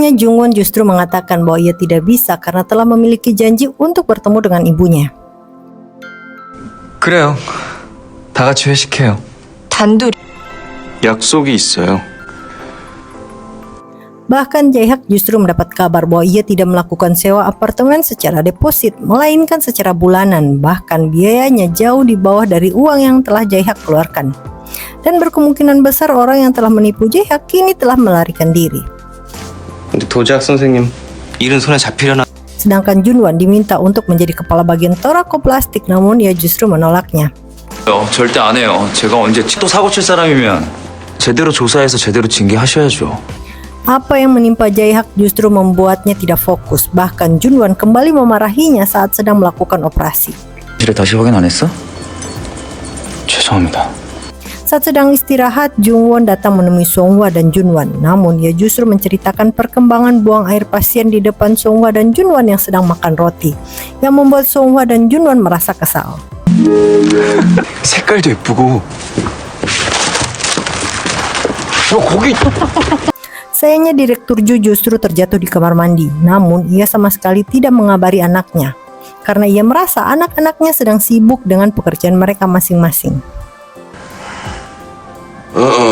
Akhirnya Jungwon justru mengatakan bahwa ia tidak bisa karena telah memiliki janji untuk bertemu dengan ibunya. 그래요. 다 같이 회식해요. 단둘이. 약속이 있어요. Bahkan Jae-hak justru mendapat kabar bahwa ia tidak melakukan sewa apartemen secara deposit, melainkan secara bulanan. Bahkan biayanya jauh di bawah dari uang yang telah Jae-hak keluarkan. Dan berkemungkinan besar orang yang telah menipu Jae-hak kini telah melarikan diri. 근데 도재학 선생님, 일은 손에 잡히려나? Sedangkan Junwan diminta untuk menjadi kepala bagian torakoplastik, namun ia justru menolaknya. 절대 안 해요. 제가 언제 또 사고 칠 사람이면 제대로 조사해서 제대로 징계하셔야죠. Apa yang menimpa Jae-hak justru membuatnya tidak fokus. Bahkan Junwan kembali memarahinya saat sedang melakukan operasi. 실에 다시 확인 안 했어? 죄송합니다. Saat sedang istirahat, Jungwon datang menemui Songhwa dan Junwan. Namun ia justru menceritakan perkembangan buang air pasien di depan Songhwa dan Junwan yang sedang makan roti, yang membuat Songhwa dan Junwan merasa kesal. 색깔도 예쁘고. 고기. Sayangnya Direktur Ju justru terjatuh di kamar mandi. Namun ia sama sekali tidak mengabari anaknya, karena ia merasa anak-anaknya sedang sibuk dengan pekerjaan mereka masing-masing.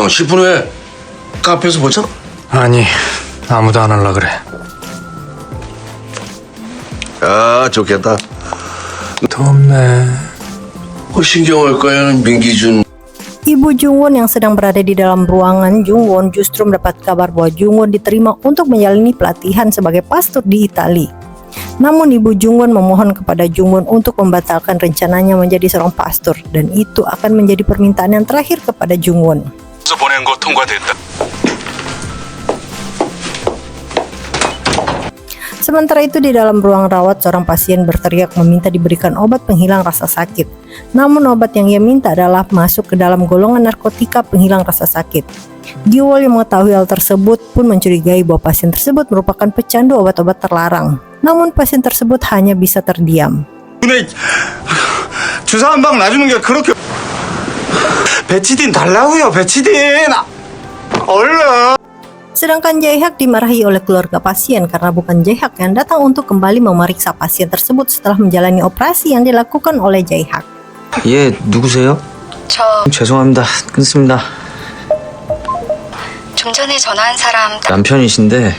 10분 후에 카페에서 보자. 아니, 아무도 안 할라 그래. 아, 좋겠다. 덥네. 신경할 거야는 민기준. Ibu Jungwon yang sedang berada di dalam ruangan Jungwon justru mendapat kabar bahwa Jungwon diterima untuk menjalani pelatihan sebagai pastor di Italia. Namun ibu Jungwon memohon kepada Jungwon untuk membatalkan rencananya menjadi seorang pastor, dan itu akan menjadi permintaan yang terakhir kepada Jungwon. 보낸 거 통과됐다. Sementara itu di dalam ruang rawat, seorang pasien berteriak meminta diberikan obat penghilang rasa sakit. Namun obat yang ia minta adalah masuk ke dalam golongan narkotika penghilang rasa sakit. Gyeol yang mengetahui hal tersebut pun mencurigai bahwa pasien tersebut merupakan pecandu obat-obat terlarang. Namun pasien tersebut hanya bisa terdiam. 주사 한 방 놔주는 게 그렇게 배치딘 달라고요, 배치딘. 얼른. Sedangkan Jae-hak dimarahi oleh keluarga pasien karena bukan Jae-hak yang datang untuk kembali memeriksa pasien tersebut setelah menjalani operasi yang dilakukan oleh Jae-hak. 예, 누구세요? 저 죄송합니다. 끊습니다. 좀 전에 전화한 사람 남편이신데.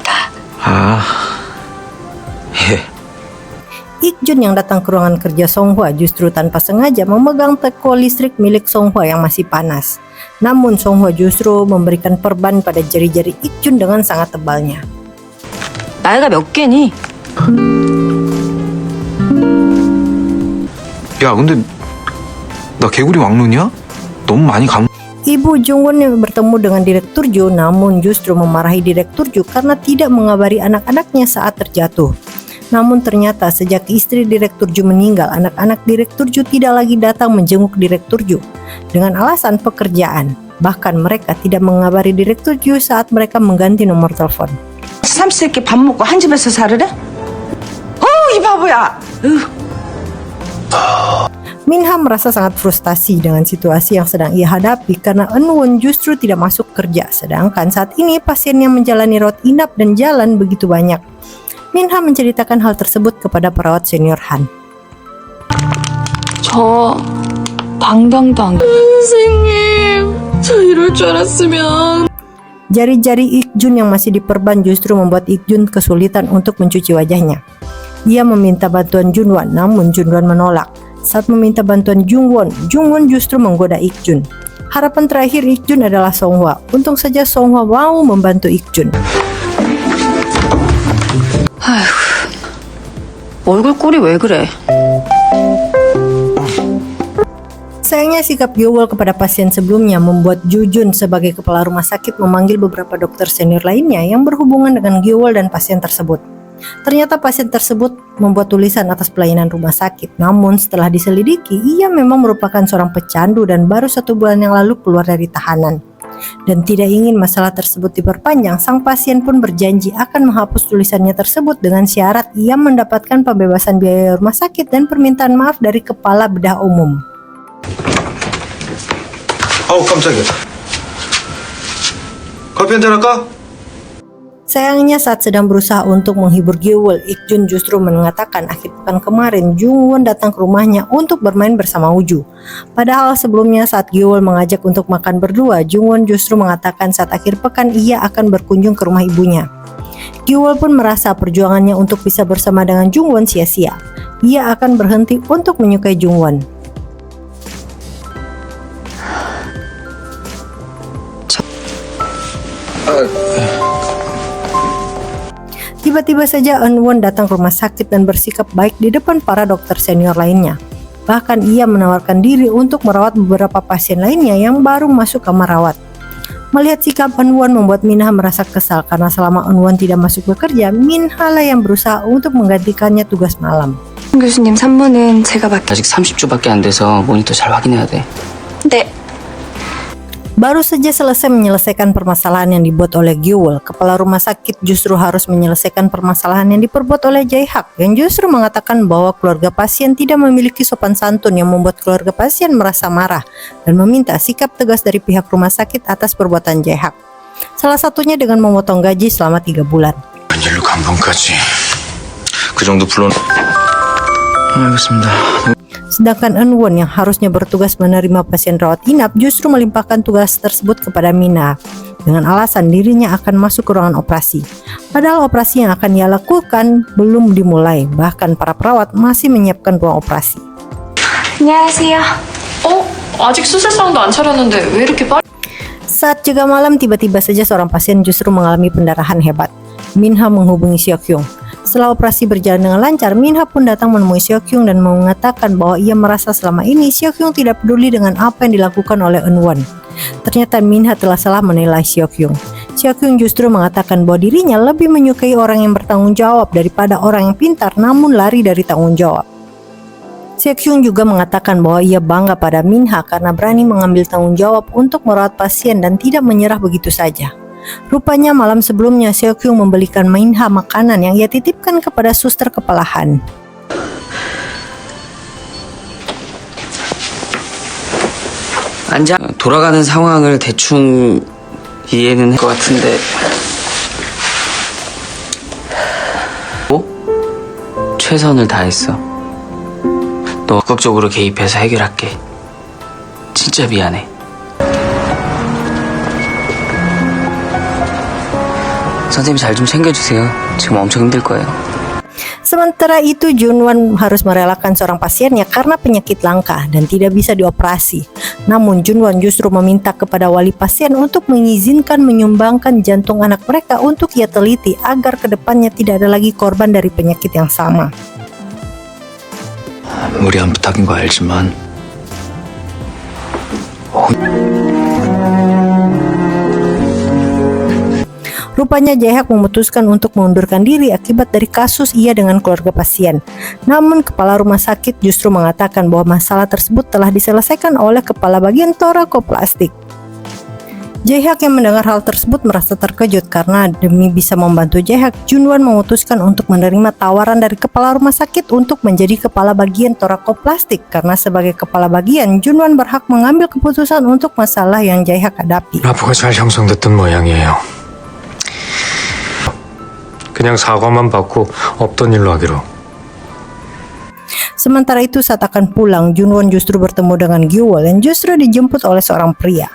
나. 아, 예. Ik-jun yang datang ke ruangan kerja Songhwa justru tanpa sengaja memegang teko listrik milik Songhwa yang masih panas. Namun Songhwa justru memberikan perban pada jari-jari Ik-jun dengan sangat tebalnya. 나이가 몇 개니? 야, 근데 나 개구리 왕눈이야? 너무 많이 감. Ibu Jungwon yang bertemu dengan Direktur Ju namun justru memarahi Direktur Ju karena tidak mengabari anak-anaknya saat terjatuh. Namun ternyata sejak istri Direktur Ju meninggal, anak-anak Direktur Ju tidak lagi datang menjenguk Direktur Ju dengan alasan pekerjaan. Bahkan mereka tidak mengabari Direktur Ju saat mereka mengganti nomor telepon. 삼시세끼 밥 먹고 한 집에서 살으래? 이 바보야! Minha merasa sangat frustasi dengan situasi yang sedang ia hadapi karena Eunwon justru tidak masuk kerja, sedangkan saat ini pasien yang menjalani rawat inap dan jalan begitu banyak. Minha menceritakan hal tersebut kepada perawat senior Han. 저 당당당 선생님, 저 이럴 줄 알았으면. Jari-jari Ik-jun yang masih diperban justru membuat Ik-jun kesulitan untuk mencuci wajahnya. Ia meminta bantuan Junwan, namun Junwan menolak. Saat meminta bantuan Jungwon, Jungwon justru menggoda Ik-jun. Harapan terakhir Ik-jun adalah Songhwa. Untung saja Songhwa mau membantu Ik-jun. 얼굴 꼴이 왜 그래? Sayangnya sikap Gyeol kepada pasien sebelumnya membuat Jujun sebagai kepala rumah sakit memanggil beberapa dokter senior lainnya yang berhubungan dengan Gyeol dan pasien tersebut. Ternyata pasien tersebut membuat tulisan atas pelayanan rumah sakit. Namun setelah diselidiki, ia memang merupakan seorang pecandu dan baru 1 bulan yang lalu keluar dari tahanan. Dan tidak ingin masalah tersebut diperpanjang, sang pasien pun berjanji akan menghapus tulisannya tersebut dengan syarat ia mendapatkan pembebasan biaya rumah sakit dan permintaan maaf dari kepala bedah umum. 아우 깜짝이야. 커피 한잔 할까? Sayangnya saat sedang berusaha untuk menghibur Gyewol, Ik-jun justru mengatakan akhir pekan kemarin Jung-won datang ke rumahnya untuk bermain bersama Uju. Padahal sebelumnya saat Gyewol mengajak untuk makan berdua, Jung-won justru mengatakan saat akhir pekan ia akan berkunjung ke rumah ibunya. Gyewol pun merasa perjuangannya untuk bisa bersama dengan Jung-won sia-sia. Ia akan berhenti untuk menyukai Jung-won. Tiba-tiba saja Eun-won datang ke rumah sakit dan bersikap baik di depan para dokter senior lainnya. Bahkan ia menawarkan diri untuk merawat beberapa pasien lainnya yang baru masuk kamar rawat. Melihat sikap Eun-won membuat Minha merasa kesal karena selama Eun-won tidak masuk bekerja, Minha lah yang berusaha untuk menggantikannya tugas malam. 교수님 산모는 제가 맡... 아직 30주밖에 안 돼서 모니터 잘 확인해야 돼. 네. Baru saja selesai menyelesaikan permasalahan yang dibuat oleh Gyewol, kepala rumah sakit justru harus menyelesaikan permasalahan yang diperbuat oleh Jae-hak yang justru mengatakan bahwa keluarga pasien tidak memiliki sopan santun yang membuat keluarga pasien merasa marah dan meminta sikap tegas dari pihak rumah sakit atas perbuatan Jae-hak. Salah satunya dengan memotong gaji selama 3 bulan. 웬일로 감봉까지. 그 정도 불러. 알겠습니다. Sedangkan Eun-won yang harusnya bertugas menerima pasien rawat inap justru melimpahkan tugas tersebut kepada Minha dengan alasan dirinya akan masuk ke ruangan operasi. Padahal operasi yang akan ia lakukan belum dimulai, bahkan para perawat masih menyiapkan ruang operasi. 안녕하세요. 아직 수술상도 안 차렸는데 왜 이렇게 빨리? Saat jaga malam, tiba-tiba saja seorang pasien justru mengalami pendarahan hebat. Minha menghubungi Seok-hyung. Setelah operasi berjalan dengan lancar, Minha pun datang menemui Seok-hyung dan mengatakan bahwa ia merasa selama ini Seok-hyung tidak peduli dengan apa yang dilakukan oleh Eun-won. Ternyata Minha telah salah menilai Seok-hyung. Seok-hyung justru mengatakan bahwa dirinya lebih menyukai orang yang bertanggung jawab daripada orang yang pintar namun lari dari tanggung jawab. Seok-hyung juga mengatakan bahwa ia bangga pada Minha karena berani mengambil tanggung jawab untuk merawat pasien dan tidak menyerah begitu saja. Rupanya malam sebelumnya Seok-hyung membelikan Minha makanan yang ia titipkan kepada suster kepalahan. 앉아. 돌아가는 상황을 대충 이해는 할 것 같은데. 최선을 다했어. 너 적극적으로 개입해서 해결할게. 진짜 미안해. 선생님 잘 좀 챙겨주세요. 지금 엄청 힘들 거예요. Sementara itu Jun-won harus merelakan seorang pasiennya karena penyakit langka dan tidak bisa dioperasi. Namun Jun-won justru meminta kepada wali pasien untuk mengizinkan menyumbangkan jantung anak mereka untuk ia teliti agar kedepannya tidak ada lagi korban dari penyakit yang sama. 무리한 부탁인 거 알지만 Rupanya Jae-hak memutuskan untuk mengundurkan diri akibat dari kasus ia dengan keluarga pasien. Namun kepala rumah sakit justru mengatakan bahwa masalah tersebut telah diselesaikan oleh kepala bagian torakoplastik. Jae-hak yang mendengar hal tersebut merasa terkejut karena demi bisa membantu Jae-hak, Jun-won memutuskan untuk menerima tawaran dari kepala rumah sakit untuk menjadi kepala bagian torakoplastik karena sebagai kepala bagian, Jun-won berhak mengambil keputusan untuk masalah yang Jae-hak hadapi. 라포가 잘 형성됐던 모양이에요. 그냥 사과만 받고 없던 일로 하기로. Sementara itu saat akan pulang, Jun-won justru bertemu dengan Gyewol yang justru dijemput oleh seorang pria.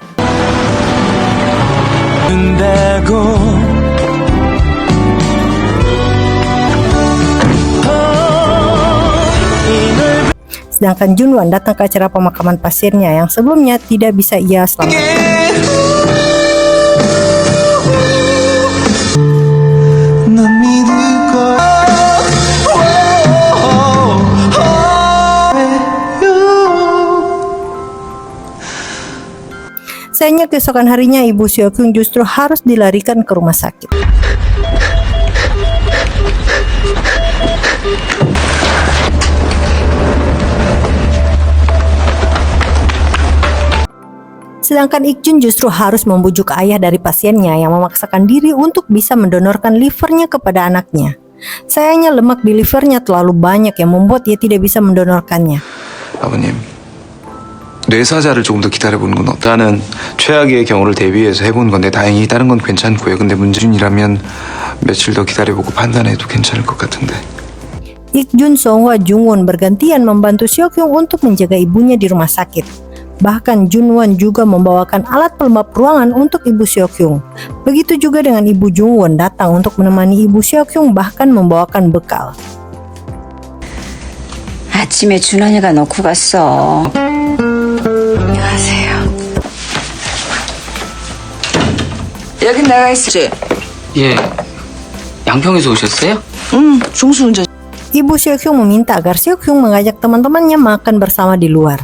Sedangkan Jun-won datang ke acara pemakaman pasiennya yang sebelumnya tidak bisa ia selamatkan. Sayangnya keesokan harinya ibu Seok-hyung justru harus dilarikan ke rumah sakit. Sedangkan Ik-jun justru harus membujuk ayah dari pasiennya yang memaksakan diri untuk bisa mendonorkan livernya kepada anaknya. Sayangnya lemak di livernya terlalu banyak yang membuat ia tidak bisa mendonorkannya. 아버님 뇌사자를 조금 더 기다려보는 건 어때? 나는 최악의 경우를 대비해서 해보는 건데 dahangi 다른 건 괜찮고요. 근데 문준이라면 며칠 더 기다려보고 판단해도 괜찮을 것 같은데. Ik-jun, Song-hwa, Jung-won bergantian membantu Seok-hyung untuk menjaga ibunya di rumah sakit. Bahkan Jun-won juga membawakan alat pelembab ruangan untuk ibu Seok-hyung. Begitu juga dengan ibu Jung-won datang untuk menemani ibu Seok-hyung, bahkan membawakan bekal. 아침에 준환이가 넣고 갔어. 안녕하세요. 여긴 내가 있지? 예. 양평에서 오셨어요? 응, 중수운전. Ibu Seok-hyung meminta agar Seok-hyung mengajak teman-temannya makan bersama di luar.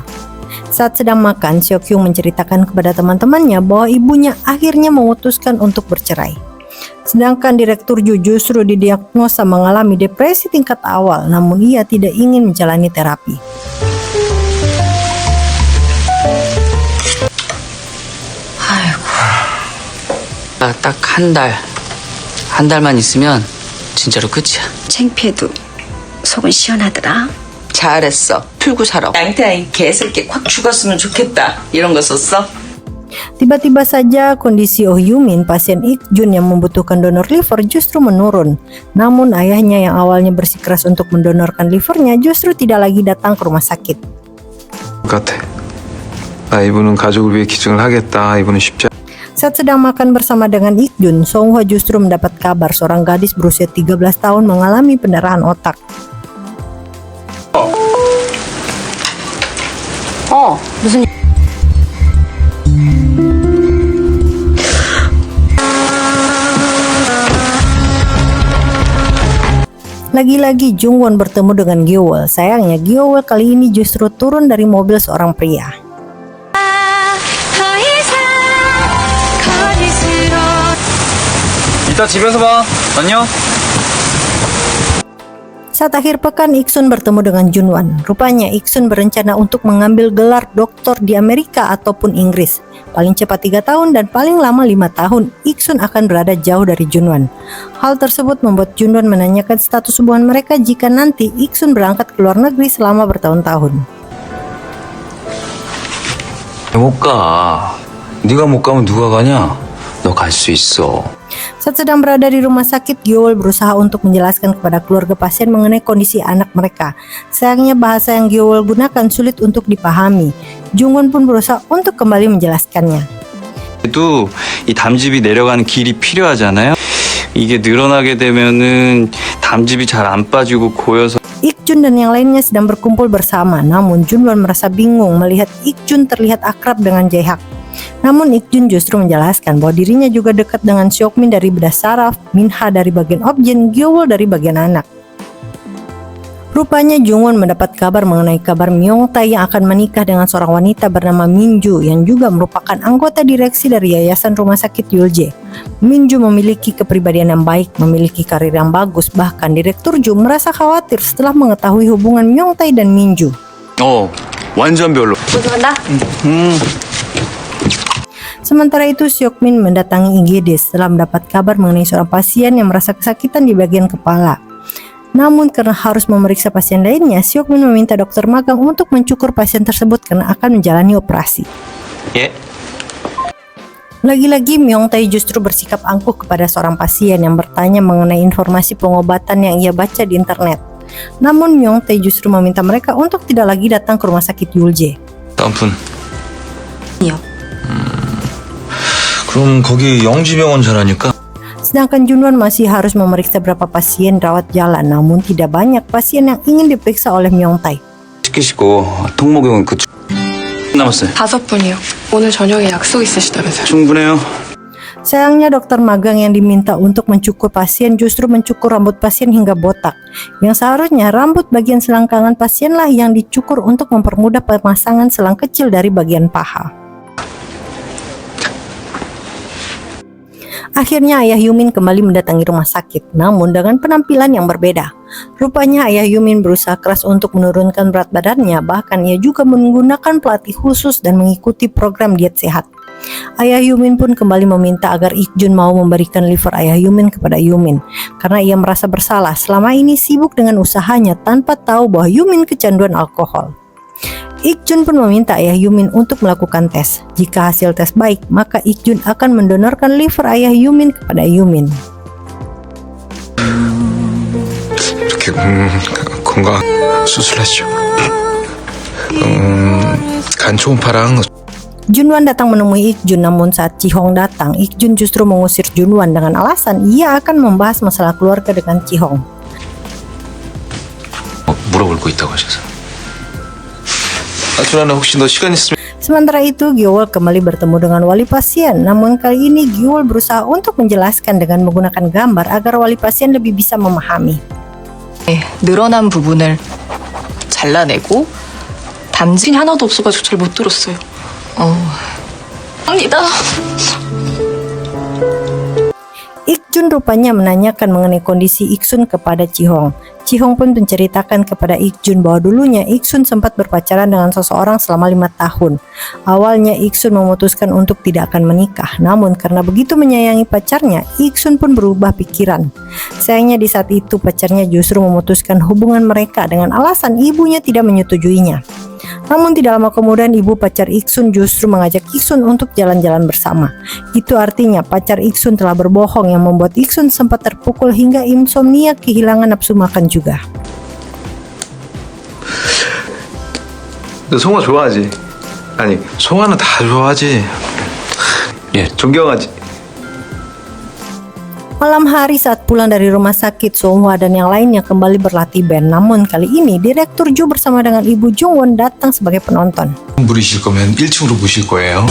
Saat sedang makan, Seok-hyung menceritakan kepada teman-temannya bahwa ibunya akhirnya memutuskan untuk bercerai. Sedangkan Direktur Ju justru didiagnosa mengalami depresi tingkat awal, namun ia tidak ingin menjalani terapi. 딱 한 달. 한 달만 있으면 진짜로 끝이야. 창피해도 속은 시원하더라. 잘했어. 풀고 살아. 낭태아이 개새끼 확 죽었으면 좋겠다. 이런 거 썼어? Tiba-tiba saja kondisi Oh Yumin, pasien Ik-jun yang membutuhkan donor liver, justru menurun. Namun ayahnya yang awalnya bersikeras untuk mendonorkan livernya justru tidak lagi datang ke rumah sakit. 같아. 이분은 가족을 위해 기증을 하겠다. 이분은 쉽지 않... Saat sedang makan bersama dengan Ik-jun, Song-hwa justru mendapat kabar seorang gadis berusia 13 tahun mengalami pendarahan otak. 무슨 Lagi-lagi Jung-won bertemu dengan Gyo-wol. Sayangnya Gyo-wol kali ini justru turun dari mobil seorang pria. 이따 집에서 봐. 안녕. Saat akhir pekan, Ik-sun bertemu dengan Jun-won. Rupanya Ik-sun berencana untuk mengambil gelar doktor di Amerika ataupun Inggris. Paling cepat 3 tahun dan paling lama 5 tahun, Ik-sun akan berada jauh dari Jun-won. Hal tersebut membuat Jun-won menanyakan status hubungan mereka jika nanti Ik-sun berangkat ke luar negeri selama bertahun-tahun. 못 가. 네가 못 가면 누가 가냐? 너 갈 수 있어. Saat sedang berada di rumah sakit, Gyo-wol berusaha untuk menjelaskan kepada keluarga pasien mengenai kondisi anak mereka. Sayangnya bahasa yang Gyo-wol gunakan sulit untuk dipahami. Jung-won pun berusaha untuk kembali menjelaskannya. 또 이 담즙이 내려가는 길이 필요하잖아요. 이게 늘어나게 되면은 담즙이 잘 안 빠지고 고여서 Ik-jun dan yang lainnya sedang berkumpul bersama, namun Jun-won merasa bingung melihat Ik-jun terlihat akrab dengan Jae-hak. Namun Ik-jun justru menjelaskan bahwa dirinya juga dekat dengan Seok-min dari bedah saraf, Min-ha dari bagian objek, Gyo-wol dari bagian anak. Rupanya Jung-won mendapat kabar mengenai kabar Myung-tae yang akan menikah dengan seorang wanita bernama Min-ju yang juga merupakan anggota direksi dari Yayasan Rumah Sakit Yulje. Min-ju memiliki kepribadian yang baik, memiliki karir yang bagus, bahkan Direktur Ju merasa khawatir setelah mengetahui hubungan Myung-tae dan Min-ju. 완전 별로. 고생한다. Sementara itu Seok-min mendatangi IGD setelah mendapat kabar mengenai seorang pasien yang merasa kesakitan di bagian kepala. Namun karena harus memeriksa pasien lainnya, Seok-min meminta dokter magang untuk mencukur pasien tersebut karena akan menjalani operasi. 예? Lagi-lagi Myung-tae justru bersikap angkuh kepada seorang pasien yang bertanya mengenai informasi pengobatan yang ia baca di internet. Namun Myung-tae justru meminta mereka untuk tidak lagi datang ke rumah sakit Yulje. 다음 분. 아니요. 그럼 거기 영지병원 잘하니까 Sedangkan Jun-won masih harus memeriksa berapa pasien rawat jalan, namun tidak banyak pasien yang ingin diperiksa oleh Myung-tae. 시키시고 통목용은 그쪽 남았어요. 5분이요. 오늘 저녁에 약속 있으시다면서요. 충분해요. Sayangnya dokter magang yang diminta untuk mencukur pasien justru mencukur rambut pasien hingga botak. Yang seharusnya rambut bagian selangkangan pasienlah yang dicukur untuk mempermudah pemasangan selang kecil dari bagian paha. Akhirnya ayah Yumin kembali mendatangi rumah sakit, namun dengan penampilan yang berbeda. Rupanya ayah Yumin berusaha keras untuk menurunkan berat badannya, bahkan ia juga menggunakan pelatih khusus dan mengikuti program diet sehat. Ayah Yumin pun kembali meminta agar Ik-jun mau memberikan liver ayah Yumin kepada Yumin, karena ia merasa bersalah selama ini sibuk dengan usahanya tanpa tahu bahwa Yumin kecanduan alkohol. Ik-jun pun meminta ayah Yumin untuk melakukan tes. Jika hasil tes baik, maka Ik-jun akan mendonorkan liver ayah Yumin kepada Yumin. 이렇게 건강 수술하시죠. 간 초음파랑 Junwan datang menemui Ik-jun, namun saat Ji-hong datang, Ik-jun justru mengusir Junwan dengan alasan ia akan membahas masalah keluarga dengan Ji-hong. 물어볼 거 있다고 하셔서. 준환아 혹시 너 시간 있으면 Sementara itu, Gyeowol kembali bertemu dengan wali pasien. Namun kali ini Gyeowol berusaha untuk menjelaskan dengan menggunakan gambar agar wali pasien lebih bisa memahami. 늘어난 부분을 잘라내고 담진이 하나도 없어가지고 잘 못 들었어요. 합니다. Ik-jun rupanya menanyakan mengenai kondisi Ik-sun kepada Ji-hong. Ji-hong pun menceritakan kepada Ik-jun bahwa dulunya Ik-sun sempat berpacaran dengan seseorang selama 5 tahun. Awalnya Ik-sun memutuskan untuk tidak akan menikah, namun karena begitu menyayangi pacarnya, Ik-sun pun berubah pikiran. Sayangnya di saat itu pacarnya justru memutuskan hubungan mereka dengan alasan ibunya tidak menyetujuinya. Namun tidak lama kemudian ibu pacar Ik-sun justru mengajak Ik-sun untuk jalan-jalan bersama. Itu artinya pacar Ik-sun telah berbohong yang membuat Ik-sun sempat terpukul hingga insomnia, kehilangan nafsu makan juga. 너 송아 좋아하지? 아니 송아는 다 좋아하지. 예 존경하지. Malam hari saat pulang dari rumah sakit, Songhwa dan yang lainnya kembali berlatih band. Namun kali ini Direktur Jo bersama dengan Ibu Jungwon datang sebagai penonton. 부르실 거면 1층으로 모실 거예요.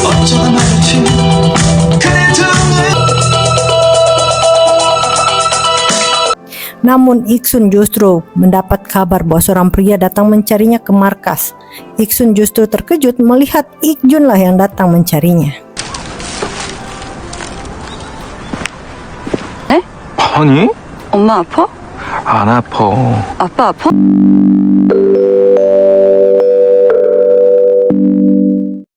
Namun Ik-sun justru mendapat kabar bahwa seorang pria datang mencarinya ke markas. Ik-sun justru terkejut melihat Ik-jun lah yang datang mencarinya. 아니? 엄마 아파? 안 아파. 아빠 아파?